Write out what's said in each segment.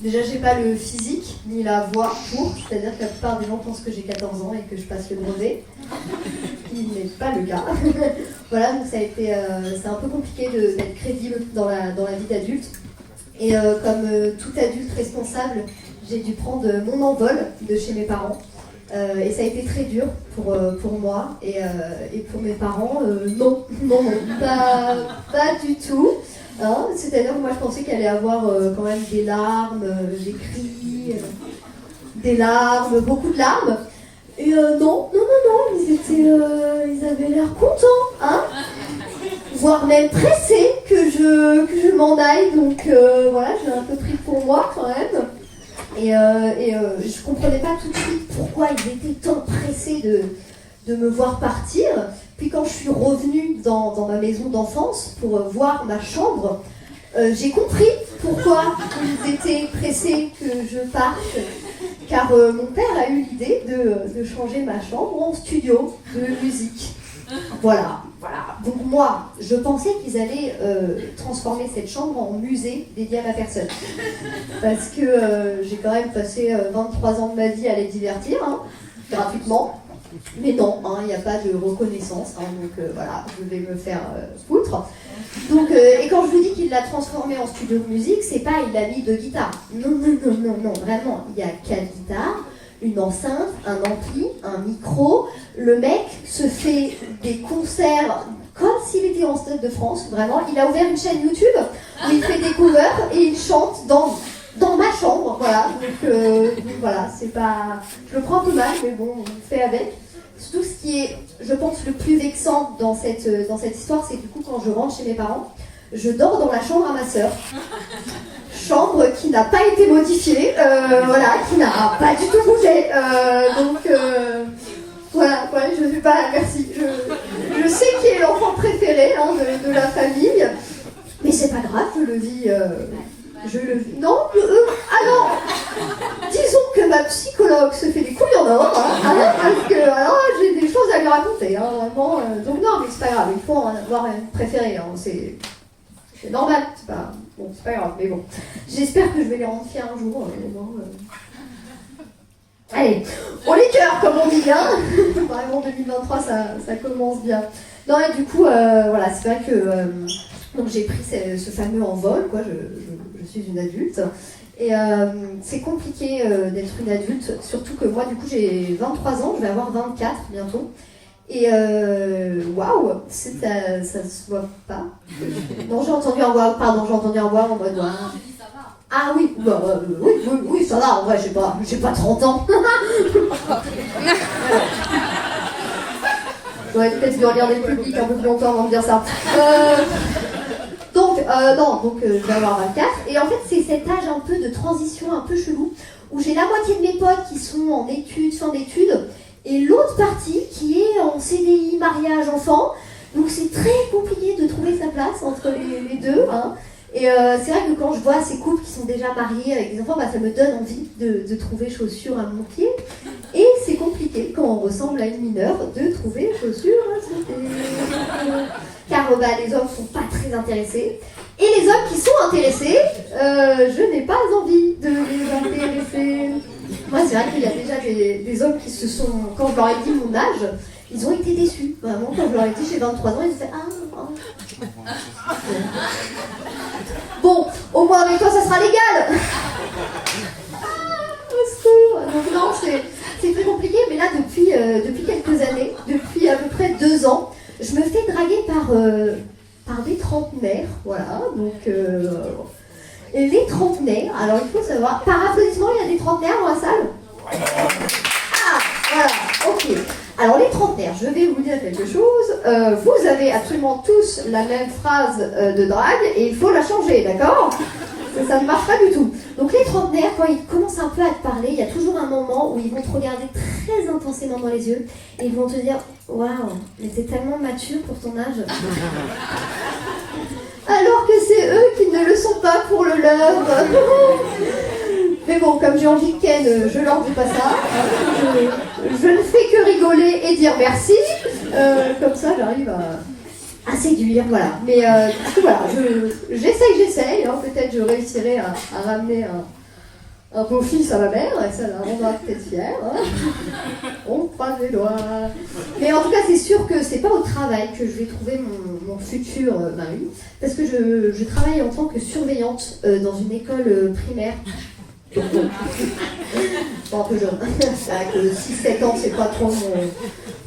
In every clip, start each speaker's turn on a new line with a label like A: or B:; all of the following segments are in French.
A: Déjà, j'ai pas le physique ni la voix pour, c'est-à-dire que la plupart des gens pensent que j'ai 14 ans et que je passe le brevet, ce qui n'est pas le cas. Voilà, donc ça a été, c'est un peu compliqué d'être crédible dans la vie d'adulte. Et comme tout adulte responsable, j'ai dû prendre mon envol de chez mes parents. Et ça a été très dur pour moi et pour mes parents. Non, pas du tout. Hein, c'est-à-dire que moi je pensais qu'il allait y avoir quand même des larmes, des cris, des larmes, beaucoup de larmes. Et non, ils avaient l'air contents, hein, voire même pressés que je m'en aille. Donc voilà, j'ai un peu pris pour moi quand même. Et je comprenais pas tout de suite pourquoi ils étaient tant pressés de me voir partir. Puis quand je suis revenue dans ma maison d'enfance pour voir ma chambre, j'ai compris pourquoi ils étaient pressés que je parte. Car mon père a eu l'idée de changer ma chambre en studio de musique. Voilà. Donc moi, je pensais qu'ils allaient transformer cette chambre en musée dédié à ma personne. Parce que j'ai quand même passé 23 ans de ma vie à les divertir, hein, gratuitement. Mais non, il n'y a pas de reconnaissance, donc voilà, je vais me faire foutre. Donc, et quand je vous dis qu'il l'a transformé en studio de musique, c'est pas il a mis 2 guitares. Non, vraiment, il y a 4 guitares, une enceinte, un ampli, un micro. Le mec se fait des concerts comme s'il était en Stade de France, vraiment. Il a ouvert une chaîne YouTube où il fait des covers et il chante dans ma chambre, voilà. Donc voilà, c'est pas... Je le prends un peu mal, mais bon, on fait avec. Surtout ce qui est, je pense, le plus vexant dans cette histoire, c'est que du coup, quand je rentre chez mes parents, je dors dans la chambre à ma sœur. Chambre qui n'a pas été modifiée, voilà, qui n'a pas du tout bougé. Voilà, je ne sais pas, merci. Je sais qui est l'enfant préféré de la famille, mais c'est pas grave, je le vis. Non, disons que ma psychologue se fait des couilles en or, parce que j'ai des choses à lui raconter, vraiment. Donc non, mais c'est pas grave, il faut en avoir un préféré, c'est normal, c'est pas grave, mais bon. J'espère que je vais les rendre fiers un jour, Allez, au liqueur, comme on dit, hein. Vraiment, 2023, ça commence bien. Non, et du coup, voilà, c'est vrai que donc j'ai pris ce fameux envol, quoi, je suis une adulte. Et c'est compliqué d'être une adulte, surtout que moi, du coup, j'ai 23 ans, je vais avoir 24 bientôt. Et waouh, ça se voit pas. Non, j'ai entendu un waouh, en mode waouh. Ah oui, oui, ça va, en vrai, j'ai pas 30 ans. J'aurais peut-être dû regarder le public un peu plus longtemps avant de dire ça. Donc je vais avoir 24. Et en fait, c'est cet âge un peu de transition, un peu chelou, où j'ai la moitié de mes potes qui sont en études, fin d'études, et l'autre partie qui est en CDI, mariage, enfant. Donc c'est très compliqué de trouver sa place entre les deux, hein. Et c'est vrai que quand je vois ces couples qui sont déjà mariés avec des enfants, ça me donne envie de trouver chaussures à mon pied. Et c'est compliqué quand on ressemble à une mineure de trouver chaussures à son pied. Car les hommes sont pas très intéressés. Et les hommes qui sont intéressés, je n'ai pas envie de les intéresser. Moi, c'est vrai qu'il y a déjà des hommes qui se sont, quand je leur ai dit mon âge, ils ont été déçus. Vraiment, quand je leur ai dit j'ai 23 ans, ils ont fait Bon, au moins avec toi, ça sera légal. Au secours. Donc non, c'est très compliqué. Mais là, depuis quelques années, depuis à peu près 2 ans, je me fais draguer par des trentenaires. Voilà, donc... Et les trentenaires, alors il faut savoir, par applaudissement, il y a des trentenaires dans la salle. Ah, voilà, ok. Alors les trentenaires, je vais vous dire quelque chose. Vous avez absolument tous la même phrase de drague et il faut la changer, d'accord ? Ça ne marche pas du tout. Donc les trentenaires, quand ils commencent un peu à te parler, il y a toujours un moment où ils vont te regarder très intensément dans les yeux et ils vont te dire « Waouh, mais t'es tellement mature pour ton âge !» Alors que c'est eux qui ne le sont pas pour le leur. Mais bon, comme j'ai envie de ken, je leur dis pas ça. Je ne fais que rigoler et dire merci. Comme ça, j'arrive à séduire, voilà. Mais du coup, voilà, j'essaye. Hein, peut-être je réussirai à ramener un beau fils à ma mère, et ça la rendra peut-être fière. Hein. On croise les doigts. Mais en tout cas, c'est sûr que c'est pas au travail que je vais trouver mon futur mari, parce que je travaille en tant que surveillante dans une école primaire. Bon, un peu jeune. Avec 6-7 ans, c'est pas trop mon...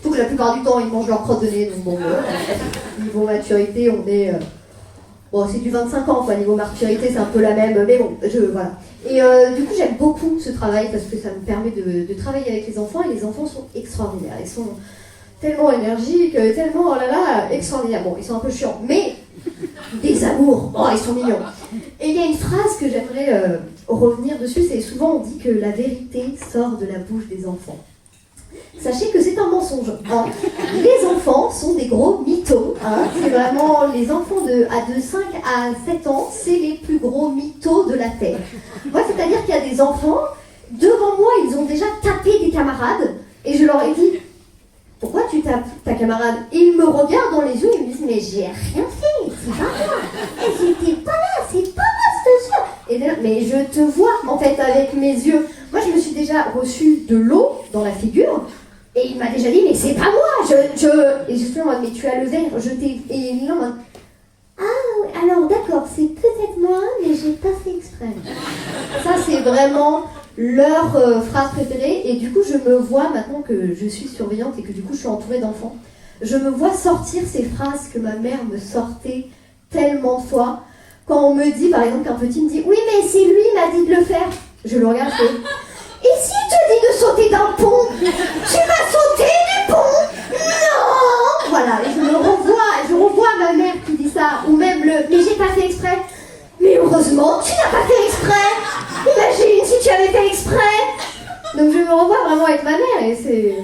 A: Tout que la plupart du temps, ils mangent leur crotte de nez, donc bon, niveau maturité, on est... Bon, c'est du 25 ans, quoi, niveau maturité, c'est un peu la même, mais bon, voilà. Et du coup, j'aime beaucoup ce travail parce que ça me permet de travailler avec les enfants, et les enfants sont extraordinaires. Ils sont tellement énergiques, tellement, oh là là, extraordinaires. Bon, ils sont un peu chiants, mais des amours, oh, ils sont mignons. Et il y a une phrase que j'aimerais revenir dessus, c'est souvent on dit que la vérité sort de la bouche des enfants. Sachez que c'est un mensonge. Hein. Les enfants sont des gros mythos. Hein. C'est vraiment les enfants de 5 à 7 ans, c'est les plus gros mythos de la Terre. Moi, c'est-à-dire qu'il y a des enfants, devant moi, ils ont déjà tapé des camarades, et je leur ai dit « Pourquoi tu tapes ta camarade ?» Et ils me regardent dans les yeux, ils me disent « Mais j'ai rien fait, c'est pas moi. Et j'étais pas là, c'est pas moi, je te jure. » Et là, mais je te vois, en fait, avec mes yeux. Moi, je me suis déjà reçu de l'eau dans la figure. Et il m'a déjà dit, mais c'est pas moi, Et je suis en mode, mais tu as le verre, Et il est en mode, ah, alors d'accord, c'est peut-être moi, mais j'ai pas fait exprès. Ça, c'est vraiment leur phrase préférée. Et du coup, je me vois, maintenant que je suis surveillante et que du coup, je suis entourée d'enfants, je me vois sortir ces phrases que ma mère me sortait tellement de fois. Quand on me dit, par exemple, qu'un petit me dit, oui, mais c'est lui, il m'a dit de le faire. Je le regarde, je fais, et si je te dis de sauter d'un pont, tu vas sauter du pont? Non. Voilà, et je revois ma mère qui dit ça, ou même mais j'ai pas fait exprès. Mais heureusement, tu n'as pas fait exprès. Imagine si tu avais fait exprès. Donc je me revois vraiment avec ma mère, et c'est...